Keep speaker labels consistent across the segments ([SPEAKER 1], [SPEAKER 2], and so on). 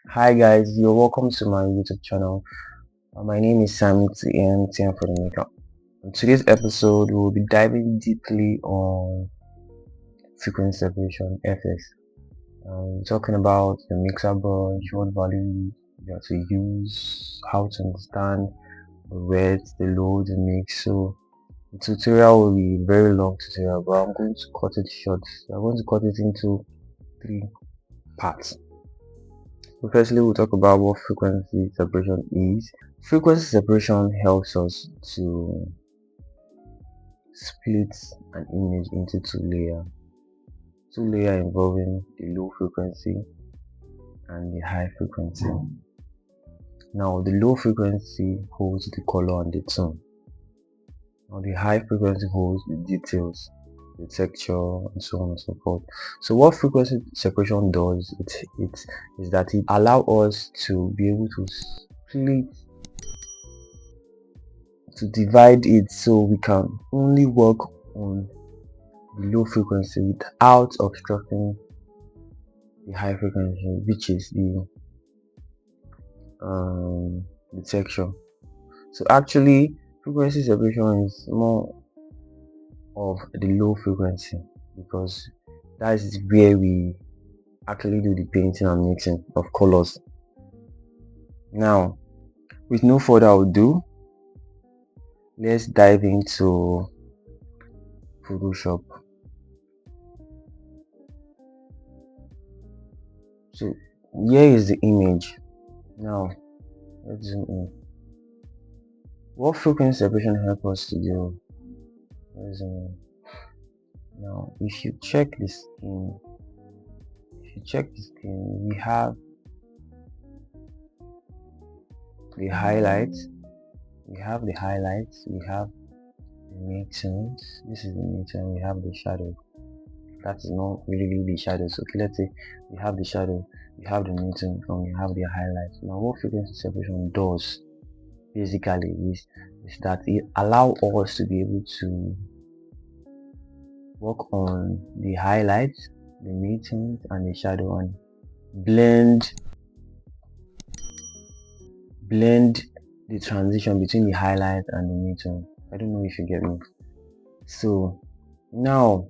[SPEAKER 1] Hi guys, you're welcome to my YouTube channel. My name is Sammie-tm for the makeup. In today's episode, we'll be diving deeply on frequency separation (FS). Talking about the mixer brush, what value you have to use, how to understand the wet, the load, the mix. So the tutorial will be a very long tutorial, but I'm going to cut it short. I'm going to cut it into three parts. So firstly, we'll talk about what frequency separation is. Frequency separation helps us to split an image into two layer involving the low frequency and the high frequency. Now the low frequency holds the color and the tone. Now the high frequency holds the details, the texture, and so on and so forth. So what frequency separation does, it is that it allows us to be able to split, to divide it, so we can only work on the low frequency without obstructing the high frequency, which is the texture. So actually frequency separation is more of the low frequency, because that is where we actually do the painting and mixing of colors. Now with no further ado, let's dive into Photoshop. So here is the image. Now let's zoom in. What frequency separation helps us to do? Let's zoom in. Now if you check the skin, we have the highlights, we have the midtones. This is the midtone. We have the shadow. That is not really the shadow. So okay, let's say we have the shadow, we have the midtone, and we have the highlights. Now what frequency separation does basically is that it allows us to be able to work on the highlights, the midtones, and the shadow, and blend the transition between the highlight and the midtone. I don't know if you get me. So now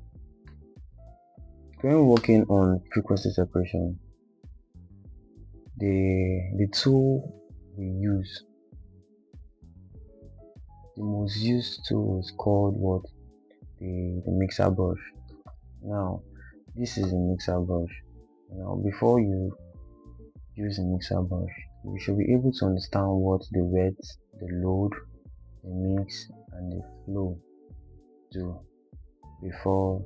[SPEAKER 1] when working on frequency separation, the tool we use, the most used tool, is called what? The mixer brush. Now this is a mixer brush. Now before you use a mixer brush, you should be able to understand what the wet, the load, the mix, and the flow do before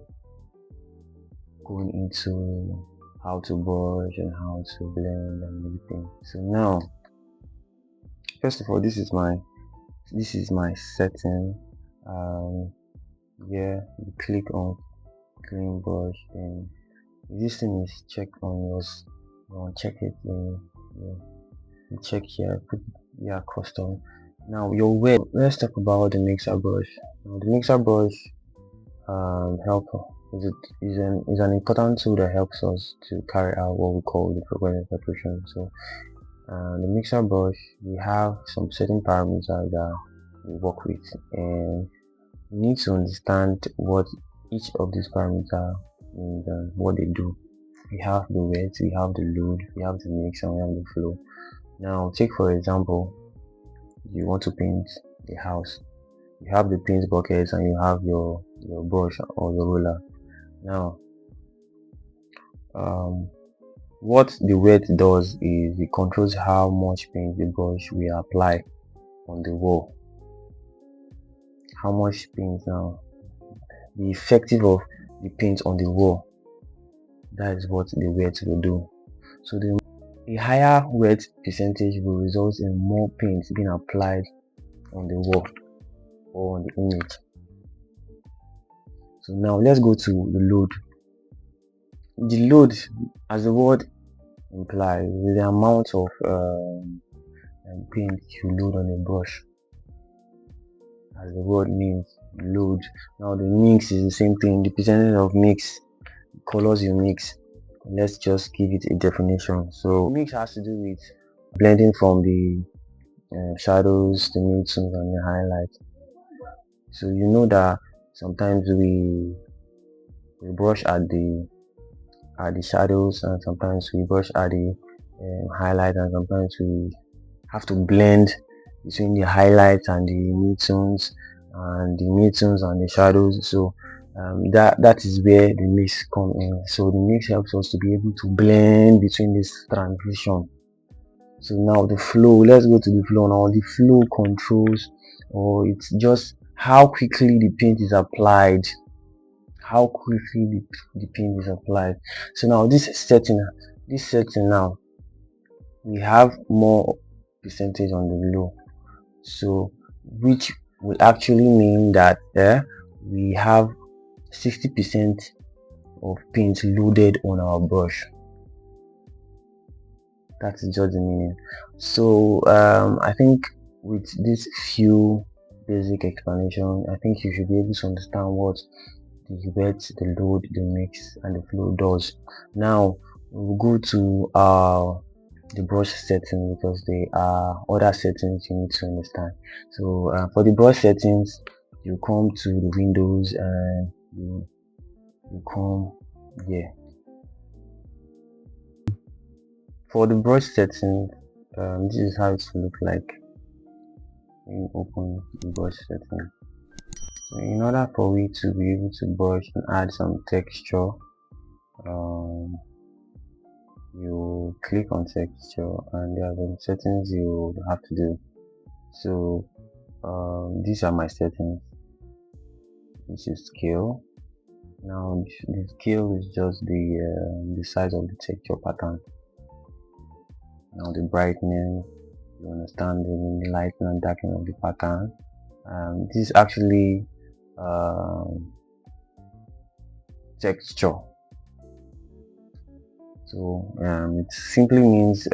[SPEAKER 1] going into how to brush and how to blend and everything. So now first of all, this is my setting. Yeah, you click on clean brush, then this thing is checked on yours. You want to check it, then you check here, put custom. Now your wet. Let's talk about the mixer brush. Now, the mixer brush help is an important tool that helps us to carry out what we call the frequency separation. So the mixer brush, we have some certain parameters that we work with, and we need to understand what each of these parameters and what they do. We have the wet, we have the load, we have the mix, and we have the flow. Now take for example, you want to paint a house. You have the paint buckets and you have your brush or your roller. Now what the wet does is it controls how much paint the brush will apply on the wall. How much paint, now the effective of the paint on the wall, that is what the wet will do. So the higher wet percentage will result in more paint being applied on the wall or on the image. So now let's go to the load. The load, as the word implies, is the amount of paint you load on a brush. As the word means, load. Now the mix is the same thing, the percentage of mix, colors you mix. let's just give it a definition. So mix has to do with blending from the shadows, the midtones, and the highlights. So you know that sometimes we brush at the shadows, and sometimes we brush at the highlight, and sometimes we have to blend between the highlights and the midtones, and the midtones and the shadows. So that is where the mix come in. So the mix helps us to be able to blend between this transition. So now the flow, let's go to the flow now. The flow controls, or it's just how quickly the paint is applied, how quickly the paint is applied. So now this setting now, we have more percentage on the low, so which will actually mean that we have 60% of paint loaded on our brush. That is just the meaning. So I think with this few basic explanation, I think you should be able to understand what the wet, the load, the mix, and the flow does. Now we'll go to the brush setting, because there are other settings you need to understand. So for the brush settings, you come to the windows, and you come here. For the brush setting, this is how it will look like when you open the brush setting. So in order for we to be able to brush and add some texture, you click on texture, and there are some settings you have to do. So these are my settings. This is scale. Now the scale is just the size of the texture pattern. Now the brightness, you understand the lighting and darkening of the pattern. This is actually texture. So it simply means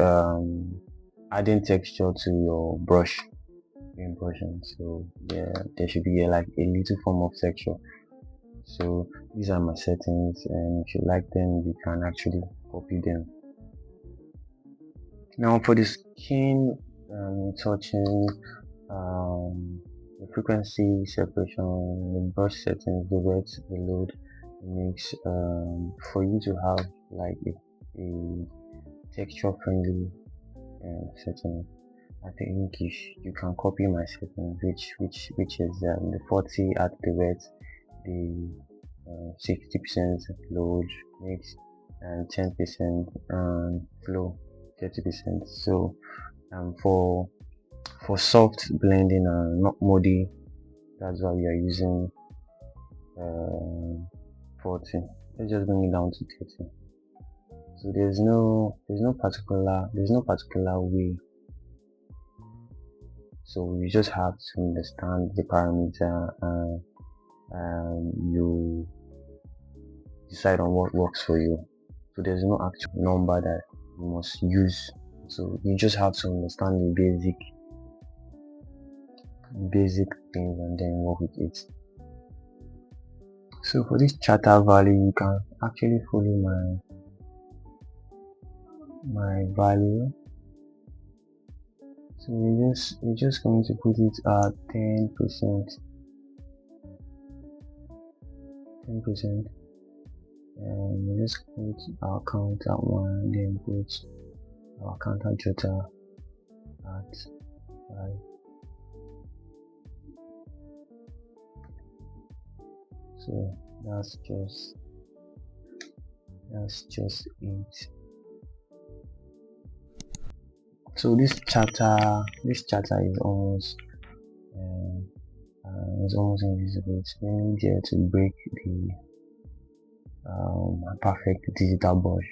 [SPEAKER 1] adding texture to your brush impression. So yeah, there should be like a little form of texture. So these are my settings, and if you like them, you can actually copy them. Now for the skin touching, the frequency, separation, the brush settings, the wet, the load, the mix, for you to have like a texture friendly setting, I think you can copy my setting, which is the 40 at the wet, the 60% load mix, and 10% flow, 30%. So for soft blending and not muddy, that's why we are using 40. Let's just bring it down to 30. So there's no particular way. So you just have to understand the parameter, and you decide on what works for you. So there's no actual number that you must use. So you just have to understand the basic things, and then work with it. So for this chatter value, you can actually follow my value. So we're just going to put it at 10%, and we're just going to our counter one, then put our counter jota at 5. So that's just it. So this chatter is almost invisible. It's mainly there to break the perfect digital brush.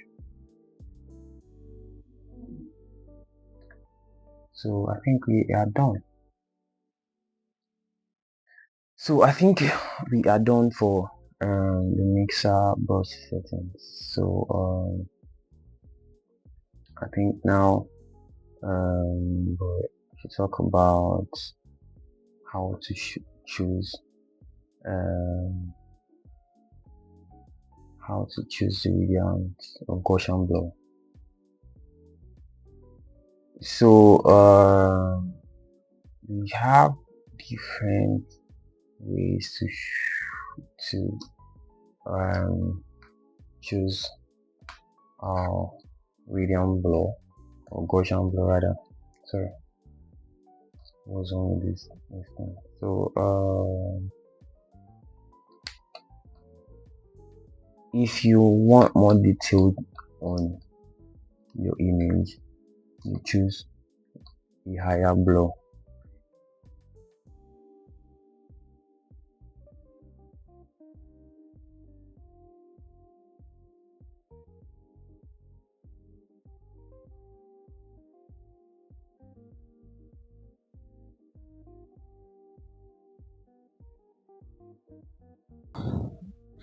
[SPEAKER 1] So I think we are done. So I think we are done for the mixer brush settings. So I think now we should talk about how to choose how to choose the gradient or Gaussian blur. So we have different ways to choose our gradient blur or Gaussian blur rather. Sorry, what's wrong with this thing? So if you want more detailed on your image, you choose a higher blur.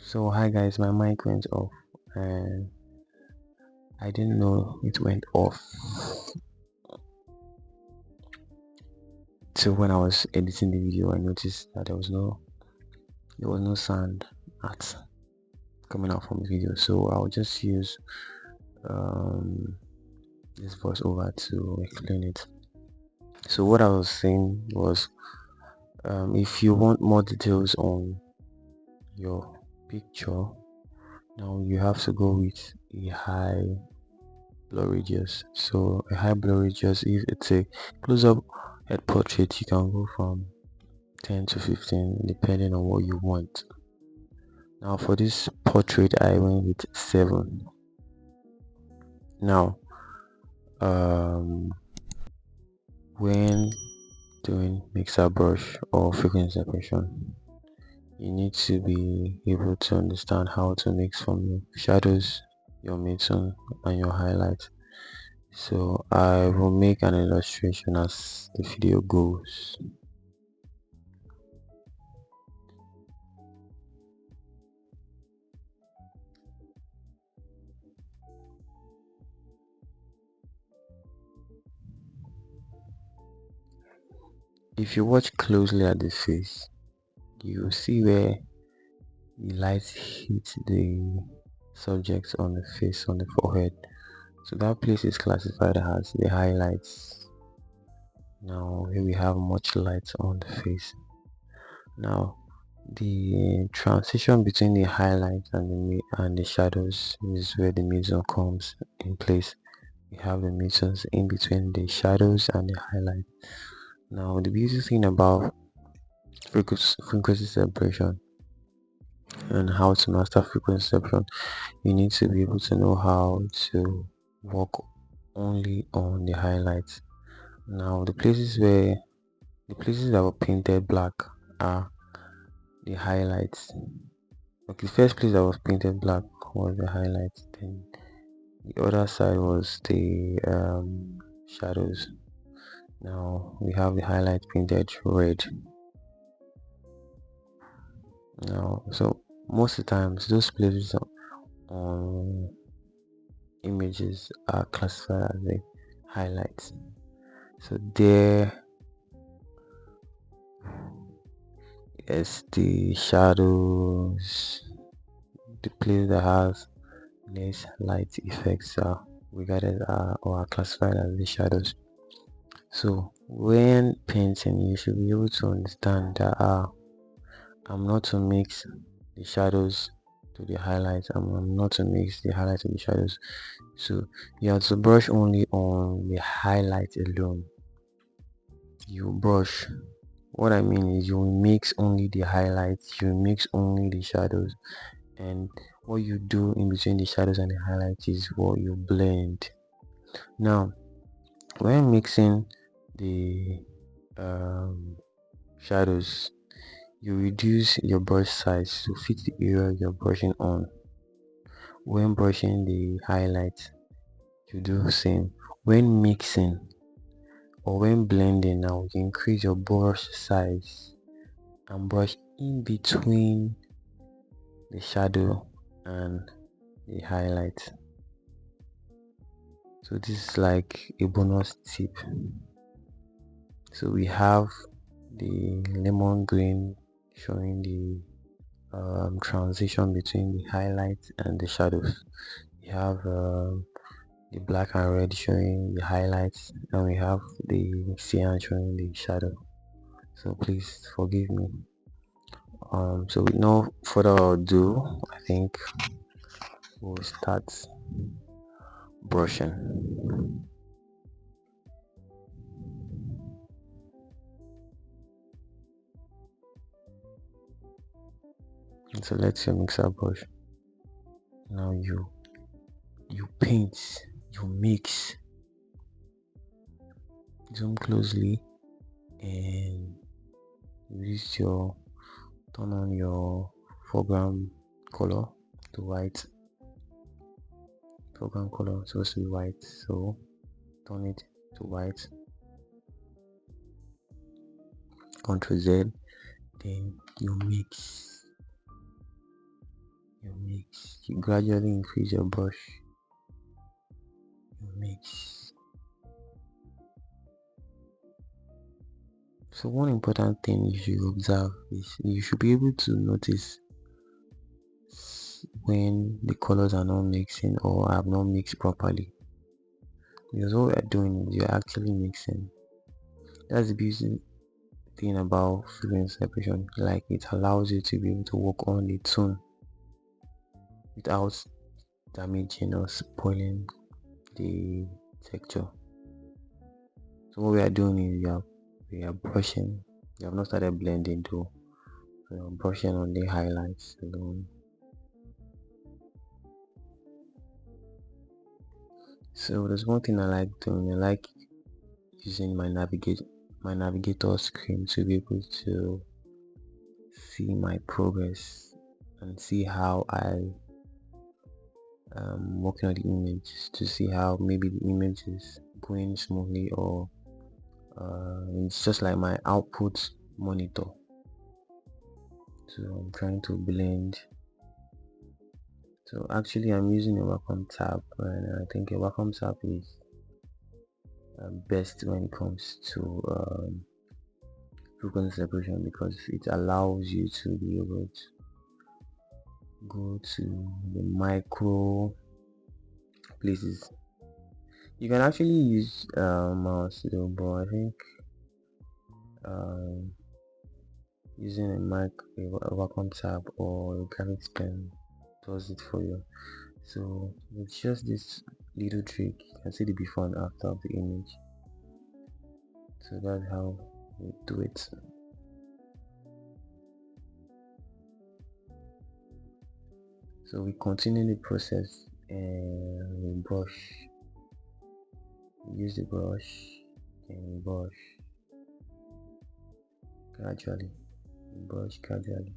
[SPEAKER 1] So hi guys, my mic went off and I didn't know it went off. So when I was editing the video, I noticed that there was no sound at coming out from the video. So I'll just use this voiceover to explain it. So what I was saying was, if you want more details on your picture, now you have to go with a high blur radius. So a high blur radius, if it's a close-up head portrait, you can go from 10 to 15 depending on what you want. Now for this portrait I went with 7. Now when doing mixer brush or frequency separation, you need to be able to understand how to mix from your shadows, your midtone and your highlights. So I will make an illustration as the video goes. If you watch closely at the face, you see where the light hit the subject on the face, on the forehead. So that place is classified as the highlights. Now here we have much light on the face. Now the transition between the highlights and the shadows is where the midtone comes in place. We have the midtones in between the shadows and the highlight. Now the beautiful thing about frequency separation and how to master frequency separation, you need to be able to know how to work only on the highlights. Now the places that were painted black are the highlights. Okay, the first place that was painted black was the highlights, then the other side was the shadows. Now we have the highlight painted red. Now so most of the times those places on images are classified as the highlights. So there is the shadows, the place that has less light effects are regarded or are classified as the shadows. So when painting, you should be able to understand that I'm not to mix the shadows to the highlights, I'm not to mix the highlights to the shadows. So you have to brush only on the highlight alone. You brush, what I mean is you mix only the highlights, you mix only the shadows, and what you do in between the shadows and the highlights is what you blend. Now when mixing the shadows, you reduce your brush size to fit the area you're brushing on. When brushing the highlights, you do the same. When mixing or when blending, now you increase your brush size and brush in between the shadow and the highlight. So this is like a bonus tip. So we have the lemon green showing the transition between the highlights and the shadows. We have the black and red showing the highlights, and we have the cyan showing the shadow. So please forgive me. So with no further ado, I think we'll start brushing. So let's your mixer brush. Now you paint, you mix, zoom closely, and use your turn on your foreground color to white. Foreground color is supposed to be white, so turn it to white. Ctrl Z, then you mix. You gradually increase your brush. You mix. So one important thing you should observe is you should be able to notice when the colors are not mixing or have not mixed properly, because what we are doing is you're actually mixing. That's the beauty thing about frequency separation. Like, it allows you to be able to work on the tone without damaging or spoiling the texture. So what we are doing is we are brushing. We have not started blending though. We are brushing on the highlights alone. So there's one thing I like doing. I like using my navigator screen to be able to see my progress and see how I working on the image, to see how maybe the image is going smoothly, or it's just like my output monitor. So I'm trying to blend. So actually I'm using a Wacom tab, and I think a Wacom tab is best when it comes to frequency separation, because it allows you to be able to go to the micro places. You can actually use mouse though, but I think using a Wacom tab or a graphics pen does it for you. So it's just this little trick. You can see the before and after of the image. So that's how we do it. So we continue the process and we brush. Use the brush and brush gradually. Brush gradually.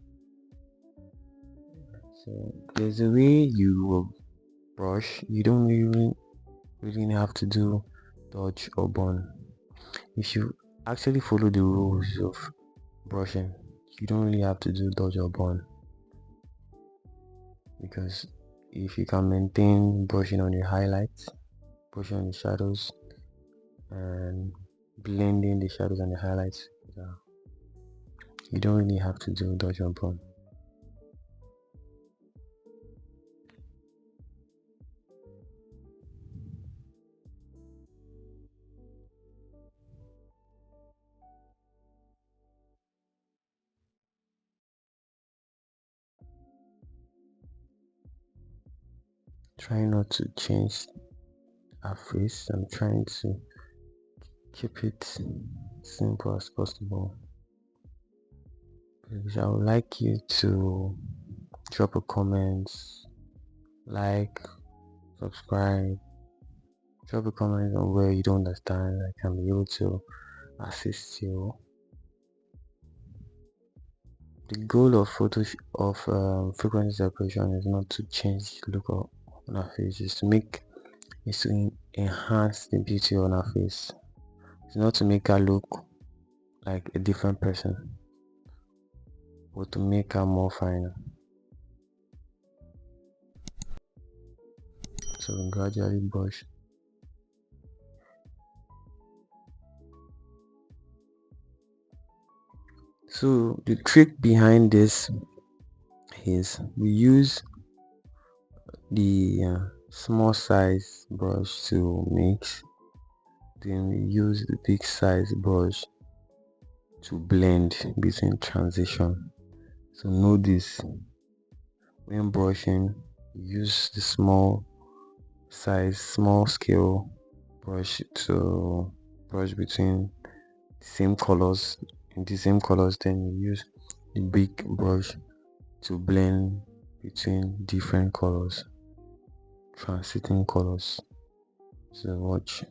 [SPEAKER 1] So there's a way you will brush. You don't really have to do dodge or burn. If you actually follow the rules of brushing, you don't really have to do dodge or burn, because if you can maintain brushing on your highlights, brushing on the shadows, and blending the shadows and the highlights, you don't really have to do dodge or burn. Try not to change our face. I'm trying to keep it simple as possible. Please, I would like you to drop a comment, like, subscribe, drop a comment on where you don't understand. I can be able to assist you. The goal of frequency separation is not to change the look on our face, is to enhance the beauty on our face. It's not to make her look like a different person, but to make her more finer. So we gradually brush. So the trick behind this is we use the small size brush to mix, then we use the big size brush to blend between transition. So know this: when brushing, use the small scale brush to brush between the same colors then you use the big brush to blend between different colors, transiting colors. So watch.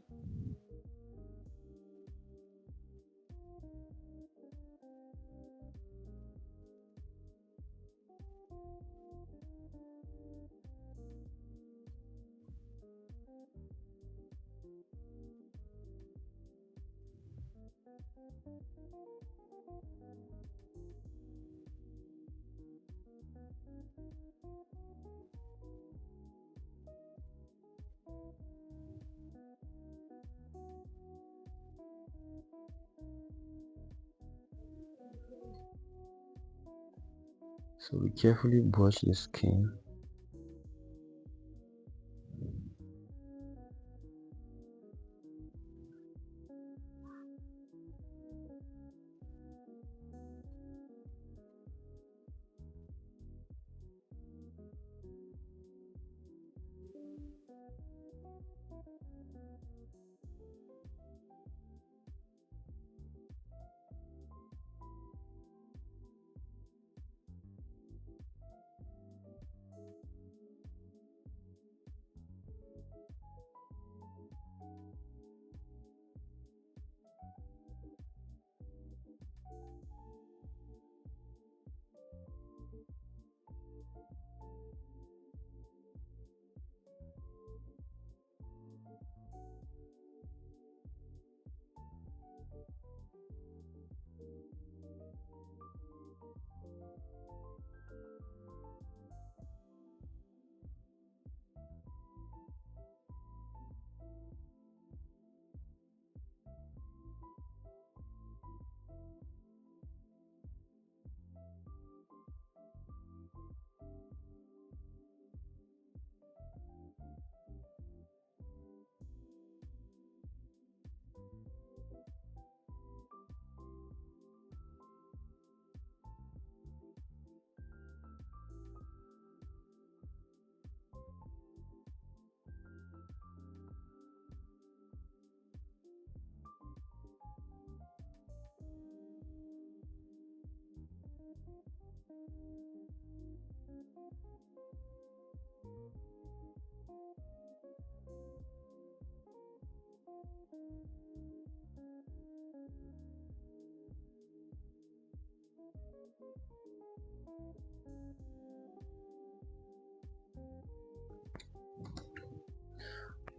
[SPEAKER 1] So we carefully brush the skin.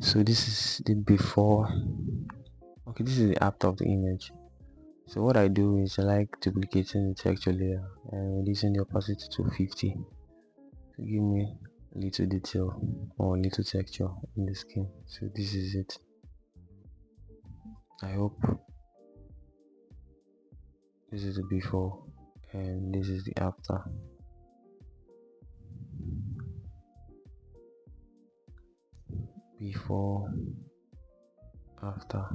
[SPEAKER 1] So this is the before. Okay, this is the after of the image. So what I do is I like duplicating the texture layer and reducing the opacity to 50 to give me little detail or little texture in the skin. So this is it. I hope this is the before and this is the after. Before, after.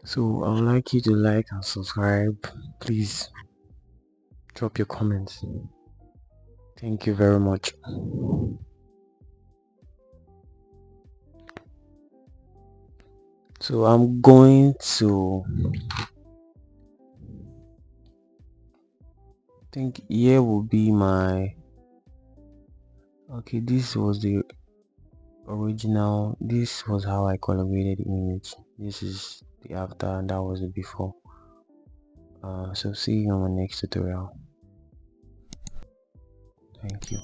[SPEAKER 1] So I would like you to like and subscribe. Please drop your comments. Thank you very much. So I'm going to think here will be my okay. This was the original. This was how I colorated the image. This is the after and that was the before. So see you on my next tutorial. Thank you.